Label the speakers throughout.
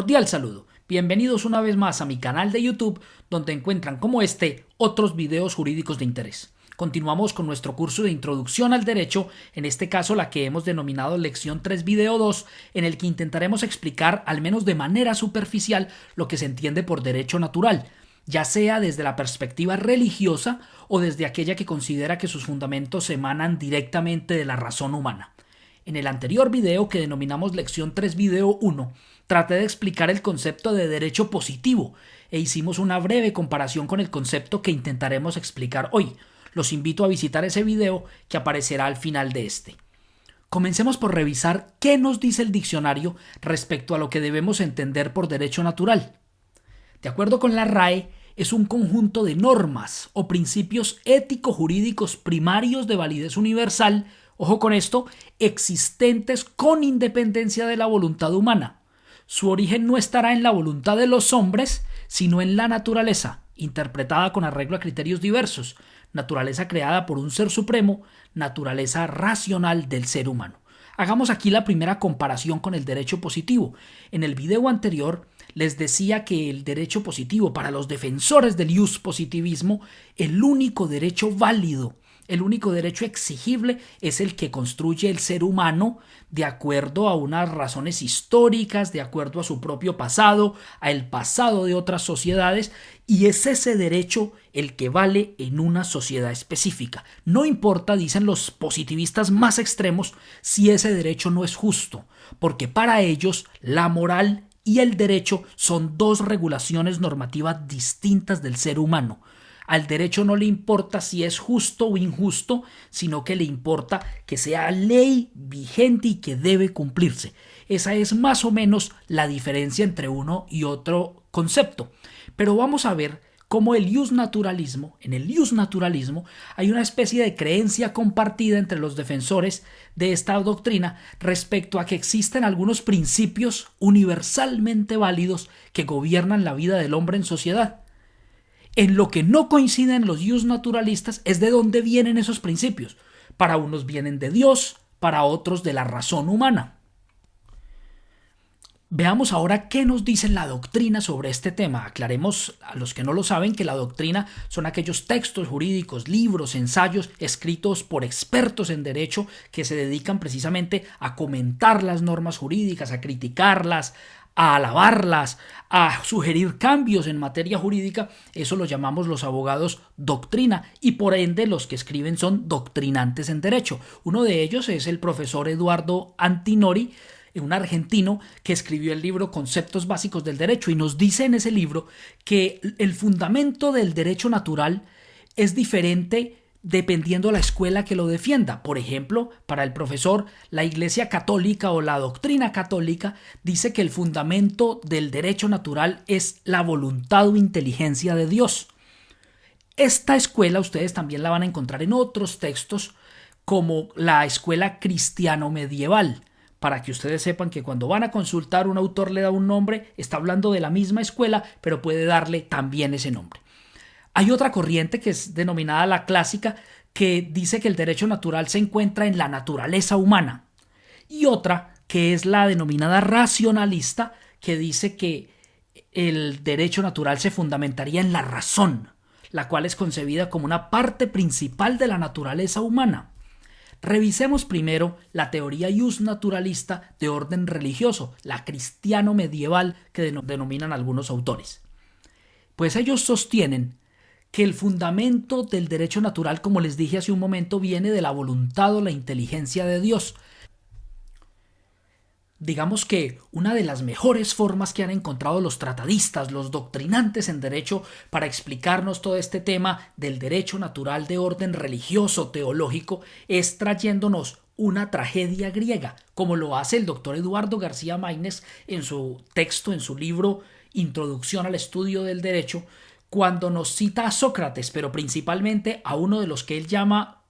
Speaker 1: Cordial saludo. Bienvenidos una vez más a mi canal de YouTube, donde encuentran como otros videos jurídicos de interés. Continuamos con nuestro curso de introducción al derecho, en este caso la que hemos denominado lección 3 video 2, en el que intentaremos explicar al menos de manera superficial lo que se entiende por derecho natural, ya sea desde la perspectiva religiosa o desde aquella que considera que sus fundamentos emanan directamente de la razón humana. En el anterior video, que denominamos lección 3 video 1, traté de explicar el concepto de derecho positivo e hicimos una breve comparación con el concepto que intentaremos explicar hoy. Los invito a visitar ese video que aparecerá al final de este. Comencemos por revisar qué nos dice el diccionario respecto a lo que debemos entender por derecho natural. De acuerdo con la RAE, es un conjunto de normas o principios ético-jurídicos primarios de validez universal, ojo con esto, existentes con independencia de la voluntad humana. Su origen no estará en la voluntad de los hombres, sino en la naturaleza, interpretada con arreglo a criterios diversos, naturaleza creada por un ser supremo, naturaleza racional del ser humano. Hagamos aquí la primera comparación con el derecho positivo. En el video anterior les decía que el derecho positivo, para los defensores del positivismo, el único derecho válido, el único derecho exigible es el que construye el ser humano de acuerdo a unas razones históricas, de acuerdo a su propio pasado, a el pasado de otras sociedades, y es ese derecho el que vale en una sociedad específica. No importa, dicen los positivistas más extremos, si ese derecho no es justo, porque para ellos la moral y el derecho son dos regulaciones normativas distintas del ser humano. Al derecho no le importa si es justo o injusto, sino que le importa que sea ley vigente y que debe cumplirse. Esa es más o menos la diferencia entre uno y otro concepto. Pero vamos a ver cómo en el iusnaturalismo hay una especie de creencia compartida entre los defensores de esta doctrina respecto a que existen algunos principios universalmente válidos que gobiernan la vida del hombre en sociedad. En lo que no coinciden los iusnaturalistas es de dónde vienen esos principios. Para unos vienen de Dios, para otros de la razón humana. Veamos ahora qué nos dice la doctrina sobre este tema. Aclaremos a los que no lo saben que la doctrina son aquellos textos jurídicos, libros, ensayos escritos por expertos en derecho que se dedican precisamente a comentar las normas jurídicas, a criticarlas, a alabarlas, a sugerir cambios en materia jurídica. Eso lo llamamos los abogados doctrina, y por ende los que escriben son doctrinantes en derecho. Uno de ellos es el profesor Eduardo Antinori, un argentino que escribió el libro Conceptos Básicos del Derecho, y nos dice en ese libro que el fundamento del derecho natural es diferente dependiendo de la escuela que lo defienda. Por ejemplo, para el profesor, la Iglesia Católica o la doctrina católica dice que el fundamento del derecho natural es la voluntad o inteligencia de Dios. Esta escuela ustedes también la van a encontrar en otros textos, como la escuela cristiano-medieval, para que ustedes sepan que cuando van a consultar un autor le da un nombre, está hablando de la misma escuela, pero puede darle también ese nombre. Hay otra corriente que es denominada la clásica, que dice que el derecho natural se encuentra en la naturaleza humana, y otra que es la denominada racionalista, que dice que el derecho natural se fundamentaría en la razón, la cual es concebida como una parte principal de la naturaleza humana. Revisemos primero la teoría iusnaturalista de orden religioso, la cristiano medieval que denominan algunos autores. Pues ellos sostienen que el fundamento del derecho natural, como les dije hace un momento, viene de la voluntad o la inteligencia de Dios. Digamos que una de las mejores formas que han encontrado los tratadistas, los doctrinantes en derecho, para explicarnos todo este tema del derecho natural de orden religioso, teológico, es trayéndonos una tragedia griega, como lo hace el doctor Eduardo García Maínez en su texto, en su libro Introducción al Estudio del Derecho, cuando nos cita a Sócrates, pero principalmente a uno de los que él llama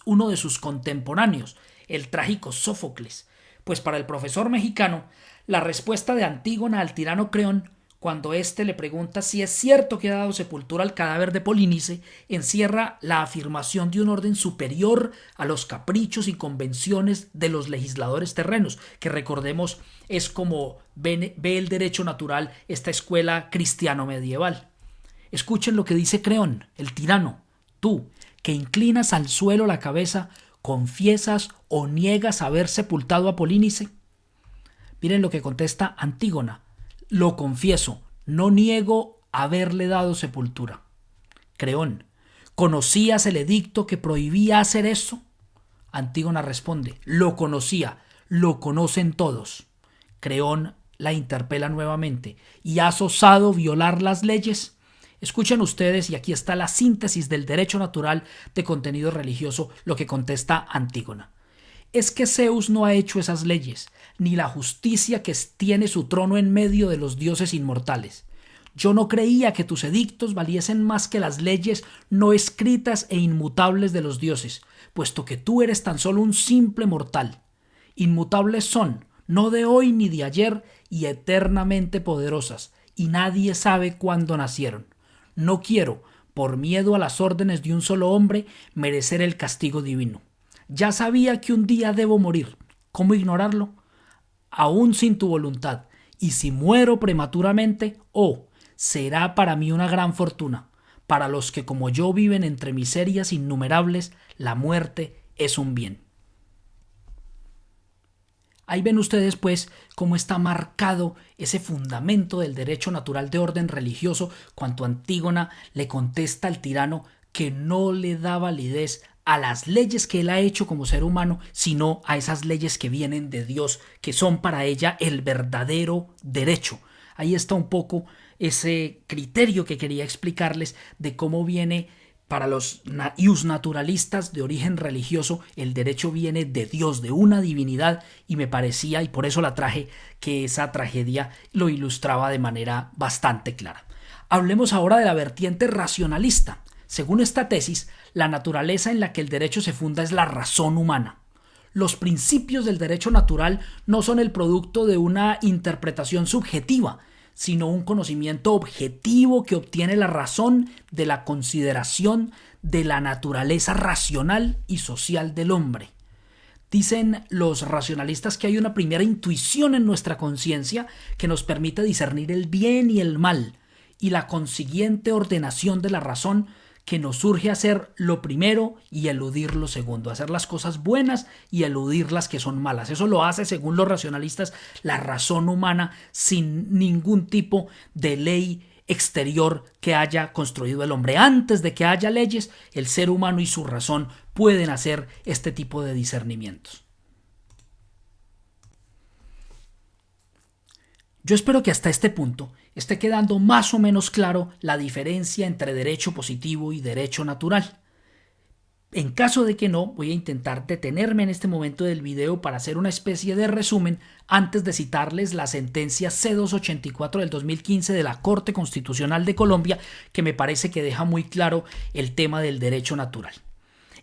Speaker 1: uno de sus contemporáneos, el trágico Sófocles. Pues para el profesor mexicano, la respuesta de Antígona al tirano Creón cuando éste le pregunta si es cierto que ha dado sepultura al cadáver de Polínice, encierra la afirmación de un orden superior a los caprichos y convenciones de los legisladores terrenos, que recordemos es como ve el derecho natural esta escuela cristiano-medieval. Escuchen lo que dice Creón, el tirano. Tú, que inclinas al suelo la cabeza, ¿confiesas o niegas haber sepultado a Polínice? Miren lo que contesta Antígona. Lo confieso, no niego haberle dado sepultura. Creón, ¿conocías el edicto que prohibía hacer eso? Antígona responde, lo conocía, lo conocen todos. Creón la interpela nuevamente, ¿y has osado violar las leyes? Escuchen ustedes, y aquí está la síntesis del derecho natural de contenido religioso, lo que contesta Antígona. Es que Zeus no ha hecho esas leyes, ni la justicia que tiene su trono en medio de los dioses inmortales. Yo no creía que tus edictos valiesen más que las leyes no escritas e inmutables de los dioses, puesto que tú eres tan solo un simple mortal. Inmutables son, no de hoy ni de ayer, y eternamente poderosas, y nadie sabe cuándo nacieron. No quiero, por miedo a las órdenes de un solo hombre, merecer el castigo divino. Ya sabía que un día debo morir. ¿Cómo ignorarlo? Aún sin tu voluntad. Y si muero prematuramente, será para mí una gran fortuna. Para los que como yo viven entre miserias innumerables, la muerte es un bien. Ahí ven ustedes pues cómo está marcado ese fundamento del derecho natural de orden religioso cuando Antígona le contesta al tirano que no le da validez a las leyes que él ha hecho como ser humano, sino a esas leyes que vienen de Dios, que son para ella el verdadero derecho. Ahí está un poco ese criterio que quería explicarles de cómo viene para los iusnaturalistas de origen religioso, el derecho viene de Dios, de una divinidad, y me parecía, y por eso la traje, que esa tragedia lo ilustraba de manera bastante clara. Hablemos ahora de la vertiente racionalista. Según esta tesis, la naturaleza en la que el derecho se funda es la razón humana. Los principios del derecho natural no son el producto de una interpretación subjetiva, sino un conocimiento objetivo que obtiene la razón de la consideración de la naturaleza racional y social del hombre. Dicen los racionalistas que hay una primera intuición en nuestra conciencia que nos permite discernir el bien y el mal, y la consiguiente ordenación de la razón que nos surge hacer lo primero y eludir lo segundo, hacer las cosas buenas y eludir las que son malas. Eso lo hace, según los racionalistas, la razón humana sin ningún tipo de ley exterior que haya construido el hombre. Antes de que haya leyes, el ser humano y su razón pueden hacer este tipo de discernimientos. Yo espero que hasta este punto esté quedando más o menos claro la diferencia entre derecho positivo y derecho natural. En caso de que no, voy a intentar detenerme en este momento del video para hacer una especie de resumen antes de citarles la sentencia C-284 del 2015 de la Corte Constitucional de Colombia, que me parece que deja muy claro el tema del derecho natural.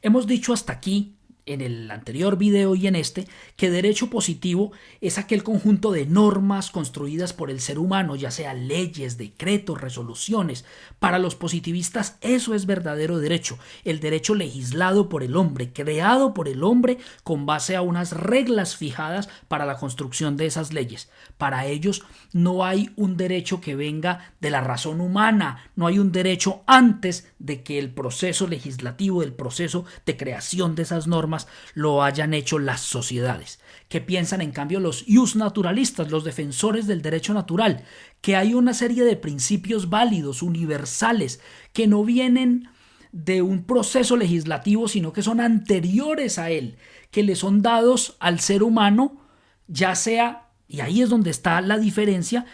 Speaker 1: Hemos dicho hasta aquí, en el anterior video y en este, que derecho positivo es aquel conjunto de normas construidas por el ser humano, ya sea leyes, decretos, resoluciones. Para los positivistas eso es verdadero derecho, el derecho legislado por el hombre, creado por el hombre con base a unas reglas fijadas para la construcción de esas leyes. Para ellos no hay un derecho que venga de la razón humana, no hay un derecho antes de que el proceso legislativo, el proceso de creación de esas normas lo hayan hecho las sociedades. ¿Qué piensan en cambio los iusnaturalistas, los defensores del derecho natural? Que hay una serie de principios válidos, universales, que no vienen de un proceso legislativo, sino que son anteriores a él, que le son dados al ser humano, ya sea, y ahí es donde está la diferencia,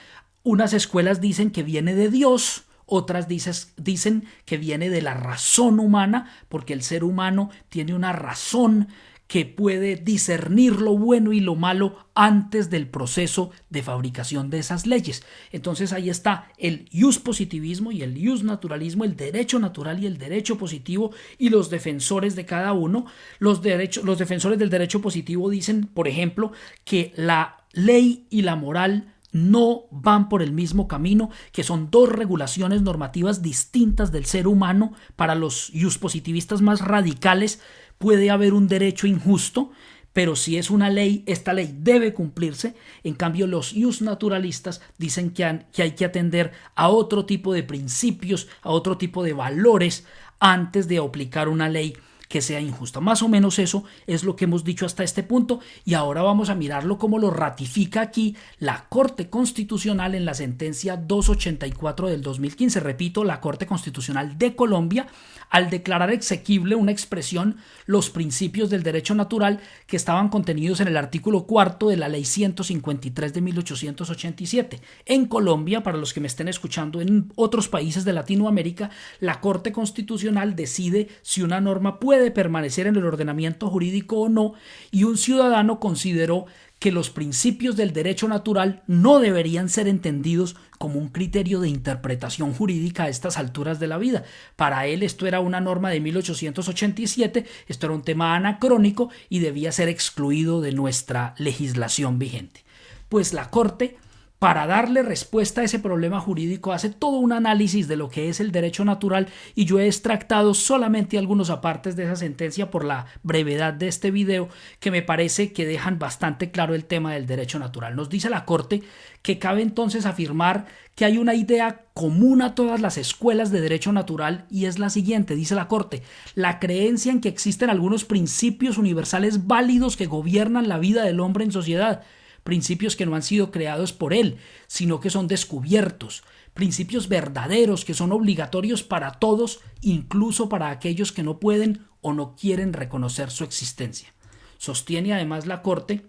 Speaker 1: unas escuelas dicen que viene de Dios, otras dicen que viene de la razón humana, porque el ser humano tiene una razón que puede discernir lo bueno y lo malo antes del proceso de fabricación de esas leyes. Entonces ahí está el iuspositivismo y el iusnaturalismo, el derecho natural y el derecho positivo, y los defensores de cada uno. Los defensores del derecho positivo dicen, por ejemplo, que la ley y la moral no van por el mismo camino, que son dos regulaciones normativas distintas del ser humano. Para los positivistas más radicales puede haber un derecho injusto, pero si es una ley, esta ley debe cumplirse. En cambio, los naturalistas dicen que hay que atender a otro tipo de principios, a otro tipo de valores antes de aplicar una ley que sea injusta. Más o menos eso es lo que hemos dicho hasta este punto, y ahora vamos a mirarlo cómo lo ratifica aquí la Corte Constitucional en la sentencia 284 del 2015. Repito, la Corte Constitucional de Colombia, al declarar exequible una expresión, los principios del derecho natural que estaban contenidos en el artículo 4 de la Ley 153 de 1887. En Colombia, para los que me estén escuchando en otros países de Latinoamérica, la Corte Constitucional decide si una norma puede permanecer en el ordenamiento jurídico o no, y un ciudadano consideró que los principios del derecho natural no deberían ser entendidos como un criterio de interpretación jurídica a estas alturas de la vida. Para él esto era una norma de 1887, esto era un tema anacrónico y debía ser excluido de nuestra legislación vigente. Pues la Corte, para darle respuesta a ese problema jurídico, hace todo un análisis de lo que es el derecho natural, y yo he extractado solamente algunos apartes de esa sentencia por la brevedad de este video, que me parece que dejan bastante claro el tema del derecho natural. Nos dice la Corte que cabe entonces afirmar que hay una idea común a todas las escuelas de derecho natural, y es la siguiente. Dice la Corte: la creencia en que existen algunos principios universales válidos que gobiernan la vida del hombre en sociedad, principios que no han sido creados por él, sino que son descubiertos, principios verdaderos que son obligatorios para todos, incluso para aquellos que no pueden o no quieren reconocer su existencia. Sostiene además la Corte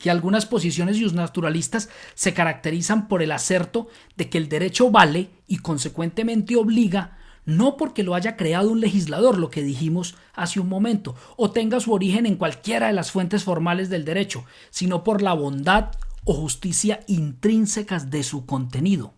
Speaker 1: que algunas posiciones justnaturalistas se caracterizan por el aserto de que el derecho vale y consecuentemente obliga, no porque lo haya creado un legislador, lo que dijimos hace un momento, o tenga su origen en cualquiera de las fuentes formales del derecho, sino por la bondad o justicia intrínsecas de su contenido.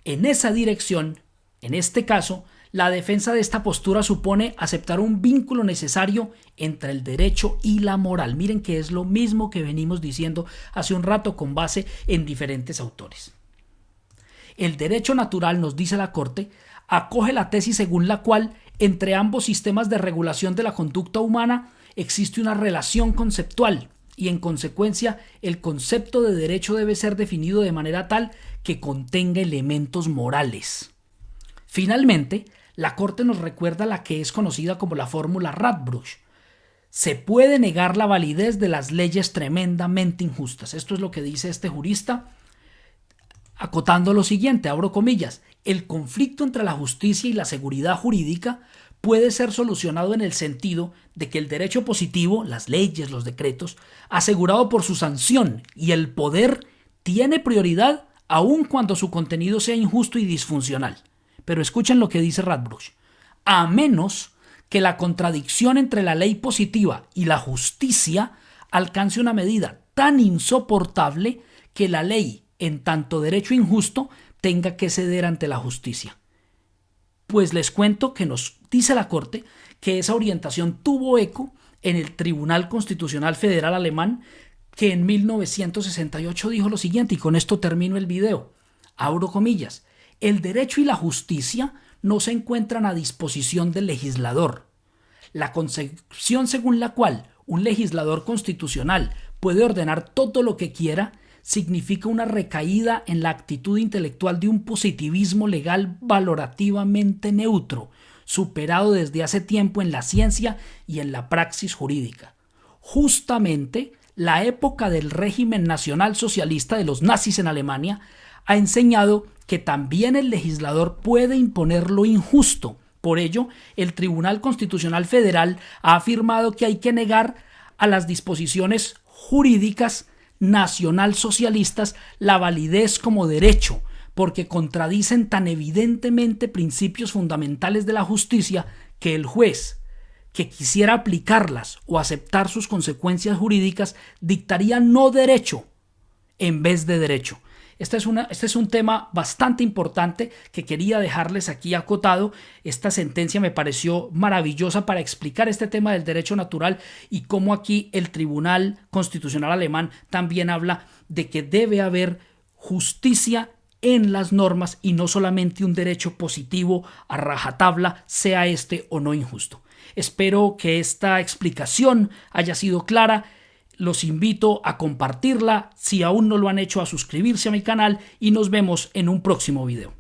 Speaker 1: En esa dirección, en este caso, la defensa de esta postura supone aceptar un vínculo necesario entre el derecho y la moral. Miren que es lo mismo que venimos diciendo hace un rato con base en diferentes autores. El derecho natural, nos dice la Corte, acoge la tesis según la cual entre ambos sistemas de regulación de la conducta humana existe una relación conceptual, y en consecuencia el concepto de derecho debe ser definido de manera tal que contenga elementos morales. Finalmente, la Corte nos recuerda la que es conocida como la fórmula Radbruch. Se puede negar la validez de las leyes tremendamente injustas. Esto es lo que dice este jurista, acotando lo siguiente, abro comillas: el conflicto entre la justicia y la seguridad jurídica puede ser solucionado en el sentido de que el derecho positivo, las leyes, los decretos, asegurado por su sanción y el poder, tiene prioridad aun cuando su contenido sea injusto y disfuncional. Pero escuchen lo que dice Radbruch: a menos que la contradicción entre la ley positiva y la justicia alcance una medida tan insoportable que la ley, en tanto derecho injusto, tenga que ceder ante la justicia. Pues les cuento que nos dice la Corte que esa orientación tuvo eco en el Tribunal Constitucional Federal alemán, que en 1968 dijo lo siguiente, y con esto termino el video, abro comillas: el derecho y la justicia no se encuentran a disposición del legislador. La concepción según la cual un legislador constitucional puede ordenar todo lo que quiera significa una recaída en la actitud intelectual de un positivismo legal valorativamente neutro, superado desde hace tiempo en la ciencia y en la praxis jurídica. Justamente, la época del régimen nacional socialista de los nazis en Alemania ha enseñado que también el legislador puede imponer lo injusto. Por ello, el Tribunal Constitucional Federal ha afirmado que hay que negar a las disposiciones jurídicas nacionalsocialistas la validez como derecho, porque contradicen tan evidentemente principios fundamentales de la justicia que el juez, que quisiera aplicarlas o aceptar sus consecuencias jurídicas, dictaría no derecho en vez de derecho. Este es un tema bastante importante que quería dejarles aquí acotado. Esta sentencia me pareció maravillosa para explicar este tema del derecho natural y cómo aquí el Tribunal Constitucional alemán también habla de que debe haber justicia en las normas y no solamente un derecho positivo a rajatabla, sea este o no injusto. Espero que esta explicación haya sido clara. Los invito a compartirla, si aún no lo han hecho, a suscribirse a mi canal y nos vemos en un próximo video.